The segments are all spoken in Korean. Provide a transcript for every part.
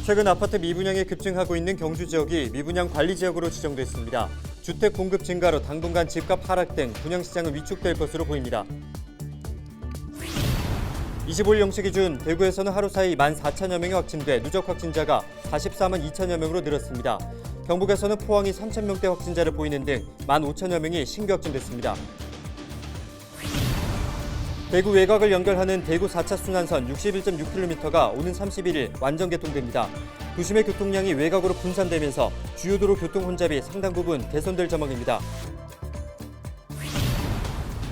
최근 아파트 미분양이 급증하고 있는 경주 지역이 미분양 관리 지역으로 지정됐습니다. 주택 공급 증가로 당분간 집값 하락 등 분양시장은 위축될 것으로 보입니다. 25일 0시 기준 대구에서는 하루 사이 14,000여 명이 확진돼 누적 확진자가 44만 2천여 명으로 늘었습니다. 경북에서는 포항이 3,000명대 확진자를 보이는 등 15,000여 명이 신규 확진됐습니다. 대구 외곽을 연결하는 대구 4차 순환선 61.6km가 오는 31일 완전 개통됩니다. 도심의 교통량이 외곽으로 분산되면서 주요도로 교통 혼잡이 상당 부분 개선될 전망입니다.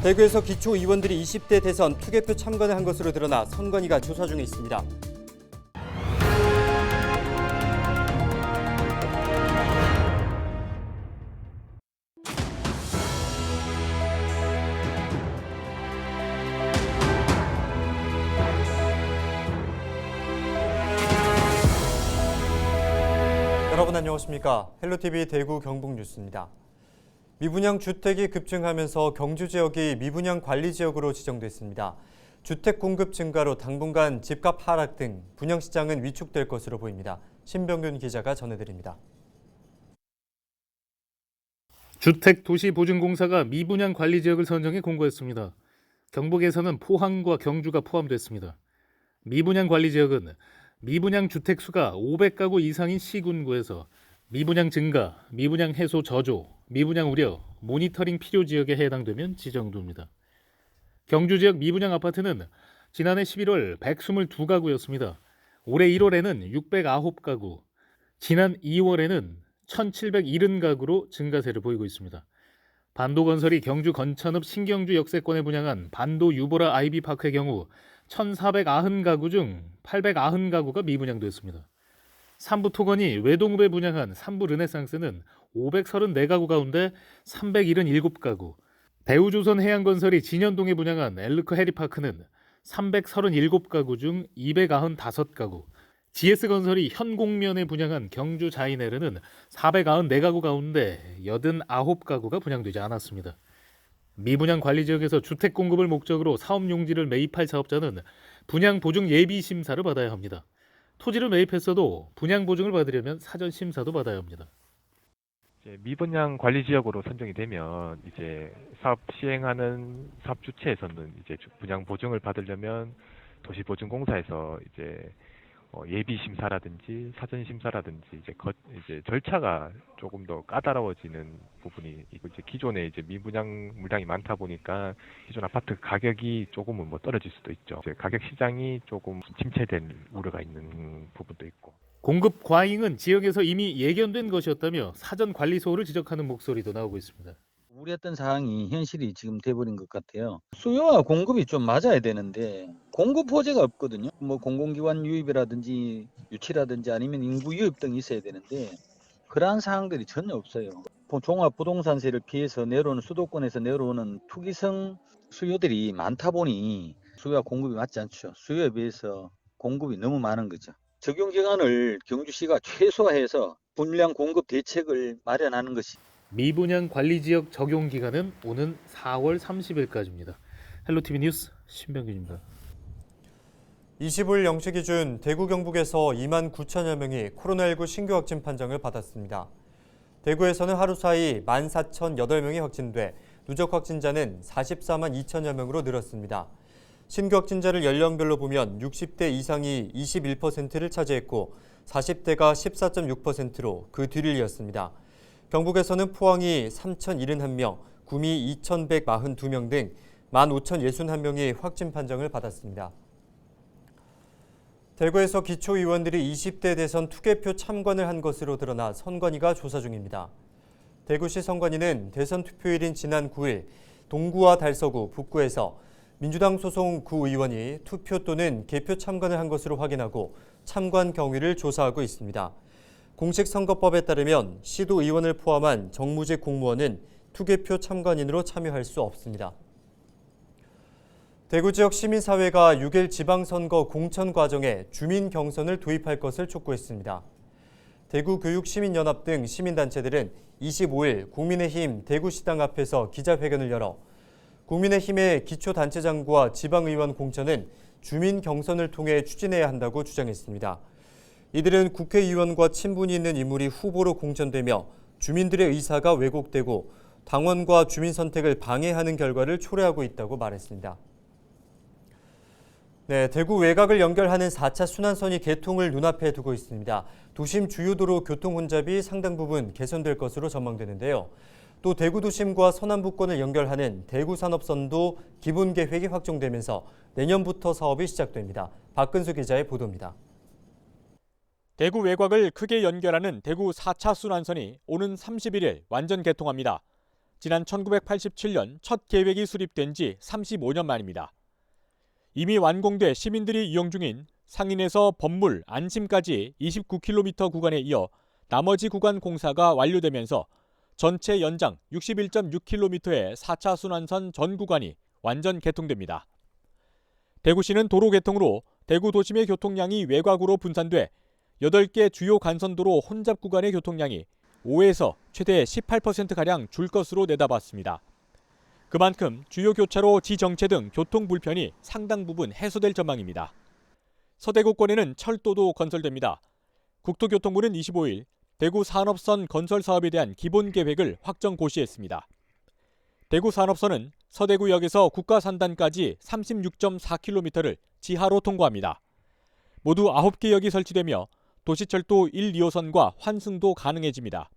대구에서 기초의원들이 20대 대선 투개표 참관을 한 것으로 드러나 선관위가 조사 중에 있습니다. 여러분 안녕하십니까? 헬로티비 대구 경북 뉴스입니다. 미분양 주택이 급증하면서 경주 지역이 미분양 관리 지역으로 지정됐습니다. 주택 공급 증가로 당분간 집값 하락 등 분양시장은 위축될 것으로 보입니다. 신병균 기자가 전해드립니다. 주택도시보증공사가 미분양 관리 지역을 선정해 공고했습니다. 경북에서는 포항과 경주가 포함됐습니다. 미분양 관리 지역은 미분양 주택 수가 500가구 이상인 시군구에서 미분양 증가, 미분양 해소 저조, 미분양 우려, 모니터링 필요 지역에 해당되면 지정됩니다. 경주 지역 미분양 아파트는 지난해 11월 122가구였습니다. 올해 1월에는 609가구, 지난 2월에는 1,770가구로 증가세를 보이고 있습니다. 반도건설이 경주 건천읍 신경주 역세권에 분양한 반도 유보라 아이비파크의 경우 1,490가구 중 890가구가 미분양됐습니다. 삼부토건이 외동읍에 분양한 삼부 르네상스는 534가구 가운데 377가구, 대우조선해양건설이 진현동에 분양한 엘르커 해리파크는 337가구 중 295가구, GS건설이 현공면에 분양한 경주 자이네르는 494가구 가운데 89가구가 분양되지 않았습니다. 미분양 관리 지역에서 주택 공급을 목적으로 사업 용지를 매입할 사업자는 분양 보증 예비 심사를 받아야 합니다. 토지를 매입했어도 분양 보증을 받으려면 사전 심사도 받아야 합니다. 미분양 관리 지역으로 선정이 되면 이제 사업 시행하는 사업 주체에서는 이제 분양 보증을 받으려면 도시보증공사에서 이제 예비 심사라든지 사전 심사라든지 이제 절차가 조금 더 까다로워지는 부분이 있고, 이제 기존에 이제 미분양 물량이 많다 보니까 기존 아파트 가격이 조금은 떨어질 수도 있죠. 이제 가격 시장이 조금 침체된 우려가 있는 부분도 있고. 공급 과잉은 지역에서 이미 예견된 것이었다며 사전 관리 소홀을 지적하는 목소리도 나오고 있습니다. 우려했던 사항이 현실이 지금 돼버린 것 같아요. 수요와 공급이 좀 맞아야 되는데 공급 호재가 없거든요. 공공기관 유입이라든지 유치라든지 아니면 인구 유입 등이 있어야 되는데 그러한 사항들이 전혀 없어요. 종합부동산세를 피해서 내려오는 수도권에서 내려오는 투기성 수요들이 많다 보니 수요와 공급이 맞지 않죠. 수요에 비해서 공급이 너무 많은 거죠. 적용 기간을 경주시가 최소화해서 분량 공급 대책을 마련하는 것이 미분양 관리 지역 적용 기간은 오는 4월 30일까지입니다. 헬로티비 뉴스 신병균입니다. 25일 0시 기준 대구 경북에서 2만 9천여 명이 코로나19 신규 확진 판정을 받았습니다. 대구에서는 하루 사이 14,008명이 확진돼 누적 확진자는 44만 2천여 명으로 늘었습니다. 신규 확진자를 연령별로 보면 60대 이상이 21%를 차지했고 40대가 14.6%로 그 뒤를 이었습니다. 경북에서는 포항이 3,071명, 구미 2,142명 등 15,061명이 확진 판정을 받았습니다. 대구에서 기초의원들이 20대 대선 투개표 참관을 한 것으로 드러나 선관위가 조사 중입니다. 대구시 선관위는 대선 투표일인 지난 9일 동구와 달서구, 북구에서 민주당 소속 구의원이 투표 또는 개표 참관을 한 것으로 확인하고 참관 경위를 조사하고 있습니다. 공식 선거법에 따르면 시도 의원을 포함한 정무직 공무원은 투개표 참관인으로 참여할 수 없습니다. 대구 지역 시민사회가 6일 지방선거 공천 과정에 주민 경선을 도입할 것을 촉구했습니다. 대구교육시민연합 등 시민단체들은 25일 국민의힘 대구시당 앞에서 기자회견을 열어 국민의힘의 기초단체장과 지방의원 공천은 주민 경선을 통해 추진해야 한다고 주장했습니다. 이들은 국회의원과 친분이 있는 인물이 후보로 공천되며 주민들의 의사가 왜곡되고 당원과 주민 선택을 방해하는 결과를 초래하고 있다고 말했습니다. 네, 대구 외곽을 연결하는 4차 순환선이 개통을 눈앞에 두고 있습니다. 도심 주요 도로 교통 혼잡이 상당 부분 개선될 것으로 전망되는데요. 또 대구 도심과 서남부권을 연결하는 대구산업선도 기본 계획이 확정되면서 내년부터 사업이 시작됩니다. 박근수 기자의 보도입니다. 대구 외곽을 크게 연결하는 대구 4차 순환선이 오는 31일 완전 개통합니다. 지난 1987년 첫 계획이 수립된 지 35년 만입니다. 이미 완공돼 시민들이 이용 중인 상인에서 범물, 안심까지 29km 구간에 이어 나머지 구간 공사가 완료되면서 전체 연장 61.6km의 4차 순환선 전 구간이 완전 개통됩니다. 대구시는 도로 개통으로 대구 도심의 교통량이 외곽으로 분산돼 8개 주요 간선도로 혼잡 구간의 교통량이 5에서 최대 18%가량 줄 것으로 내다봤습니다. 그만큼 주요 교차로 지정체 등 교통 불편이 상당 부분 해소될 전망입니다. 서대구권에는 철도도 건설됩니다. 국토교통부는 25일 대구 산업선 건설 사업에 대한 기본 계획을 확정 고시했습니다. 대구 산업선은 서대구역에서 국가산단까지 36.4km를 지하로 통과합니다. 모두 9개 역이 설치되며 도시철도 1, 2호선과 환승도 가능해집니다.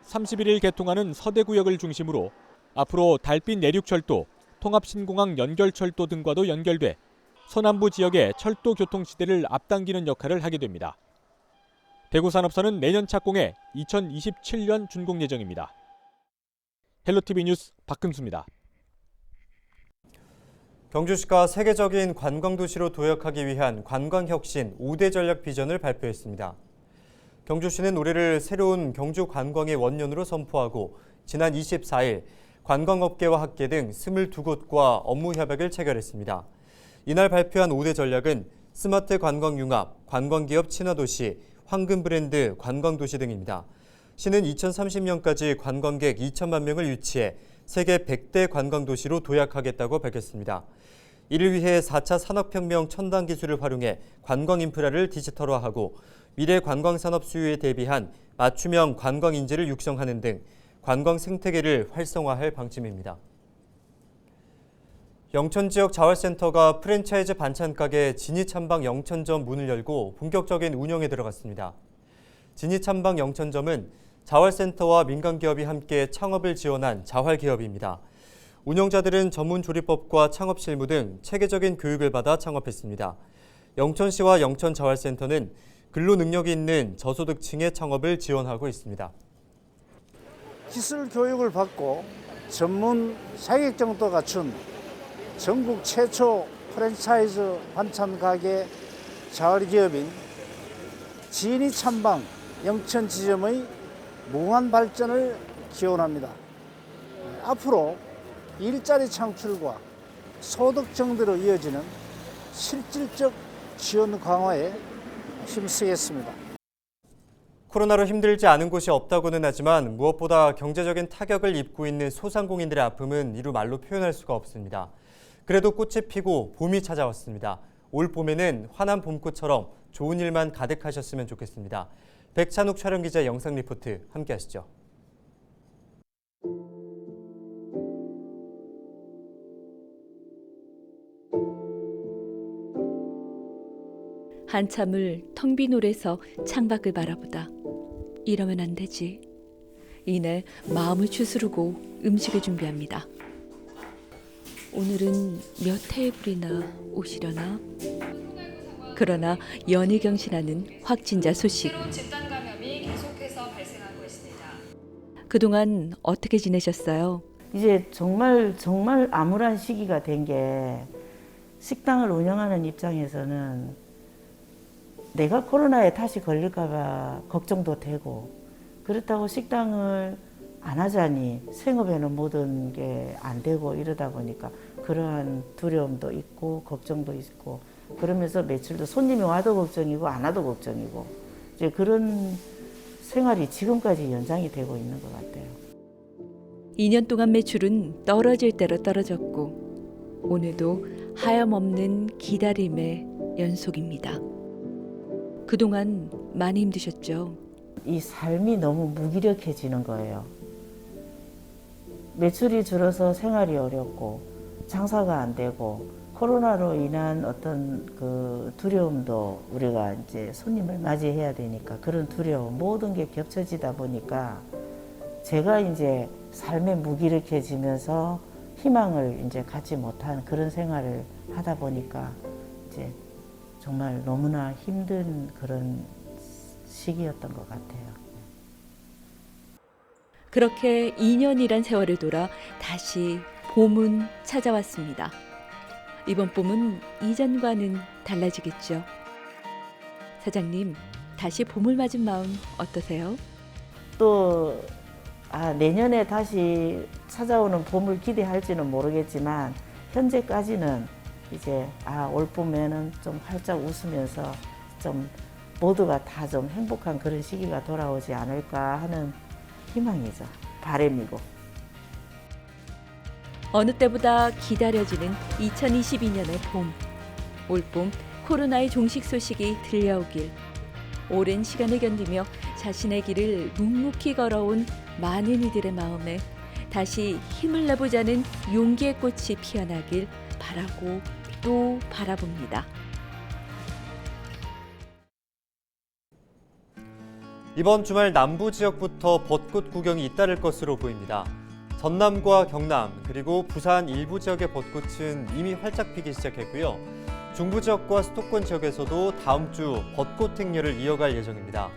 31일 개통하는 서대구역을 중심으로 앞으로 달빛 내륙철도, 통합신공항 연결철도 등과도 연결돼 서남부 지역의 철도 교통 시대를 앞당기는 역할을 하게 됩니다. 대구산업선은 내년 착공해 2027년 준공 예정입니다. 헬로티비 뉴스 박근수입니다. 경주시가 세계적인 관광도시로 도약하기 위한 관광혁신 5대 전략 비전을 발표했습니다. 경주시는 올해를 새로운 경주 관광의 원년으로 선포하고 지난 24일 관광업계와 학계 등 22곳과 업무 협약을 체결했습니다. 이날 발표한 5대 전략은 스마트 관광융합, 관광기업 친화도시, 황금 브랜드 관광도시 등입니다. 시는 2030년까지 관광객 2천만 명을 유치해 세계 100대 관광도시로 도약하겠다고 밝혔습니다. 이를 위해 4차 산업혁명 첨단 기술을 활용해 관광 인프라를 디지털화하고 미래 관광산업 수요에 대비한 맞춤형 관광 인재를 육성하는 등 관광 생태계를 활성화할 방침입니다. 영천 지역 자활센터가 프랜차이즈 반찬가게 진이찬방 영천점 문을 열고 본격적인 운영에 들어갔습니다. 진이찬방 영천점은 자활센터와 민간기업이 함께 창업을 지원한 자활기업입니다. 운영자들은 전문조리법과 창업실무 등 체계적인 교육을 받아 창업했습니다. 영천시와 영천자활센터는 근로 능력이 있는 저소득층의 창업을 지원하고 있습니다. 기술 교육을 받고 전문 자격증도 갖춘 전국 최초 프랜차이즈 반찬 가게 자활기업인 진이찬방 영천 지점의 무한 발전을 기원합니다. 앞으로 일자리 창출과 소득 정대로 이어지는 실질적 지원 강화에 힘쓰겠습니다. 코로나로 힘들지 않은 곳이 없다고는 하지만 무엇보다 경제적인 타격을 입고 있는 소상공인들의 아픔은 이루 말로 표현할 수가 없습니다. 그래도 꽃이 피고 봄이 찾아왔습니다. 올 봄에는 환한 봄꽃처럼 좋은 일만 가득하셨으면 좋겠습니다. 백찬욱 촬영기자 영상 리포트 함께 하시죠. 한참을 텅 빈 홀에서 창밖을 바라보다 이러면 안 되지. 이내 마음을 추스르고 음식을 준비합니다. 오늘은 몇 테이블이나 오시려나? 그러나 연이 경신하는 확진자 소식. 새로운 집단 감염이 계속해서 발생하고 있습니다. 그동안 어떻게 지내셨어요? 이제 정말 암울한 시기가 된 게 식당을 운영하는 입장에서는 내가 코로나에 다시 걸릴까 봐 걱정도 되고, 그렇다고 식당을 안 하자니 생업에는 모든 게 안 되고 이러다 보니까 그러한 두려움도 있고 걱정도 있고, 그러면서 매출도 손님이 와도 걱정이고 안 와도 걱정이고, 이제 그런 생활이 지금까지 연장이 되고 있는 것 같아요. 2년 동안 매출은 떨어질 대로 떨어졌고 오늘도 하염없는 기다림의 연속입니다. 그동안 많이 힘드셨죠? 이 삶이 너무 무기력해지는 거예요. 매출이 줄어서 생활이 어렵고 장사가 안 되고 코로나로 인한 어떤 그 두려움도 우리가 이제 손님을 맞이해야 되니까 그런 두려움 모든 게 겹쳐지다 보니까 제가 이제 삶에 무기력해지면서 희망을 이제 갖지 못한 그런 생활을 하다 보니까 이제 정말 너무나 힘든 그런 시기였던 것 같아요. 그렇게 2년이란 세월을 돌아 다시 봄은 찾아왔습니다. 이번 봄은 이전과는 달라지겠죠. 사장님, 다시 봄을 맞은 마음 어떠세요? 또 내년에 다시 찾아오는 봄을 기대할지는 모르겠지만 현재까지는 이제 올 봄에는 좀 활짝 웃으면서 좀 모두가 다 좀 행복한 그런 시기가 돌아오지 않을까 하는 희망이죠. 바람이고. 어느 때보다 기다려지는 2022년의 봄. 올봄 코로나의 종식 소식이 들려오길. 오랜 시간을 견디며 자신의 길을 묵묵히 걸어온 많은 이들의 마음에 다시 힘을 내보자는 용기의 꽃이 피어나길 바라고 또 바라봅니다. 이번 주말 남부 지역부터 벚꽃 구경이 잇따를 것으로 보입니다. 전남과 경남 그리고 부산 일부 지역의 벚꽃은 이미 활짝 피기 시작했고요. 중부 지역과 수도권 지역에서도 다음 주 벚꽃 행렬을 이어갈 예정입니다.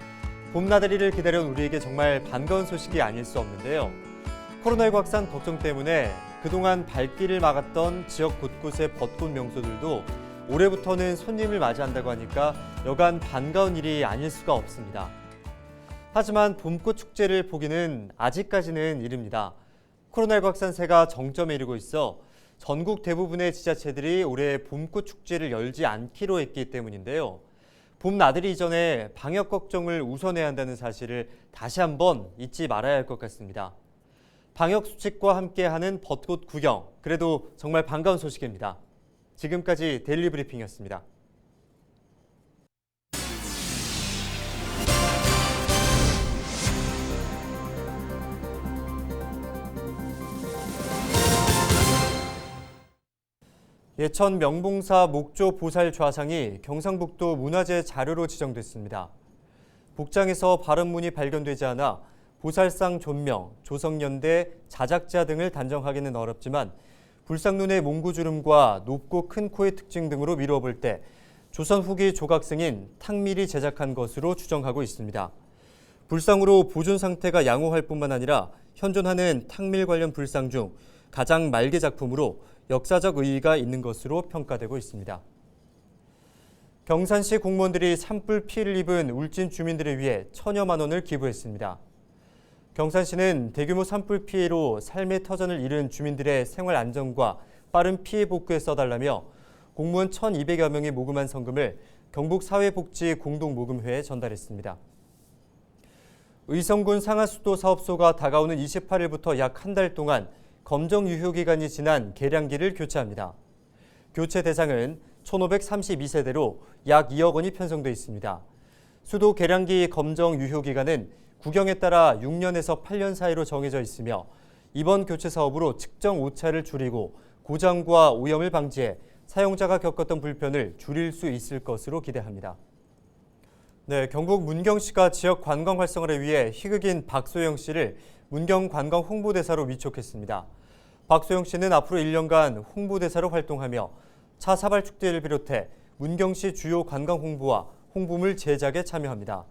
봄나들이를 기다려온 우리에게 정말 반가운 소식이 아닐 수 없는데요. 코로나19 확산 걱정 때문에 그동안 발길을 막았던 지역 곳곳의 벚꽃 명소들도 올해부터는 손님을 맞이한다고 하니까 여간 반가운 일이 아닐 수가 없습니다. 하지만 봄꽃 축제를 보기는 아직까지는 이릅니다. 코로나19 확산세가 정점에 이르고 있어 전국 대부분의 지자체들이 올해 봄꽃 축제를 열지 않기로 했기 때문인데요. 봄 나들이 이전에 방역 걱정을 우선해야 한다는 사실을 다시 한번 잊지 말아야 할 것 같습니다. 방역 수칙과 함께하는 벚꽃 구경, 그래도 정말 반가운 소식입니다. 지금까지 데일리 브리핑이었습니다. 예천 명봉사 목조 보살 좌상이 경상북도 문화재 자료로 지정됐습니다. 복장에서 발음문이 발견되지 않아 보살상 존명, 조성연대, 자작자 등을 단정하기는 어렵지만 불상눈의 몽구주름과 높고 큰 코의 특징 등으로 미루어 볼 때 조선 후기 조각승인 탕밀이 제작한 것으로 추정하고 있습니다. 불상으로 보존 상태가 양호할 뿐만 아니라 현존하는 탕밀 관련 불상 중 가장 말기 작품으로 역사적 의의가 있는 것으로 평가되고 있습니다. 경산시 공무원들이 산불 피해를 입은 울진 주민들을 위해 1,000여만 원을 기부했습니다. 경산시는 대규모 산불 피해로 삶의 터전을 잃은 주민들의 생활 안정과 빠른 피해 복구에 써달라며 공무원 1,200여 명이 모금한 성금을 경북사회복지공동모금회에 전달했습니다. 의성군 상하수도 사업소가 다가오는 28일부터 약 한 달 동안 검정 유효기간이 지난 계량기를 교체합니다. 교체 대상은 1,532세대로 약 2억 원이 편성돼 있습니다. 수도 계량기 검정 유효기간은 구경에 따라 6년에서 8년 사이로 정해져 있으며 이번 교체 사업으로 측정 오차를 줄이고 고장과 오염을 방지해 사용자가 겪었던 불편을 줄일 수 있을 것으로 기대합니다. 네, 경북 문경시가 지역 관광 활성화를 위해 희극인 박소영 씨를 문경 관광 홍보대사로 위촉했습니다. 박소영 씨는 앞으로 1년간 홍보대사로 활동하며 차 사발 축제를 비롯해 문경시 주요 관광 홍보와 홍보물 제작에 참여합니다.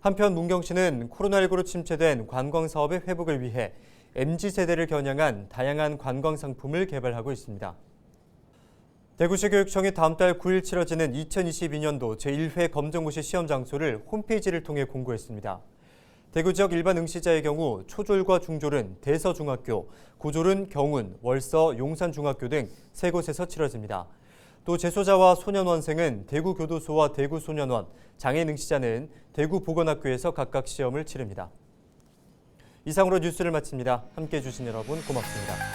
한편 문경시는 코로나19로 침체된 관광 사업의 회복을 위해 MZ세대를 겨냥한 다양한 관광 상품을 개발하고 있습니다. 대구시 교육청이 다음 달 9일 치러지는 2022년도 제1회 검정고시 시험 장소를 홈페이지를 통해 공고했습니다. 대구 지역 일반 응시자의 경우 초졸과 중졸은 대서중학교, 고졸은 경운, 월서, 용산중학교 등 3곳에서 치러집니다. 또 재소자와 소년원생은 대구교도소와 대구소년원, 장애인 응시자는 대구보건학교에서 각각 시험을 치릅니다. 이상으로 뉴스를 마칩니다. 함께해 주신 여러분 고맙습니다.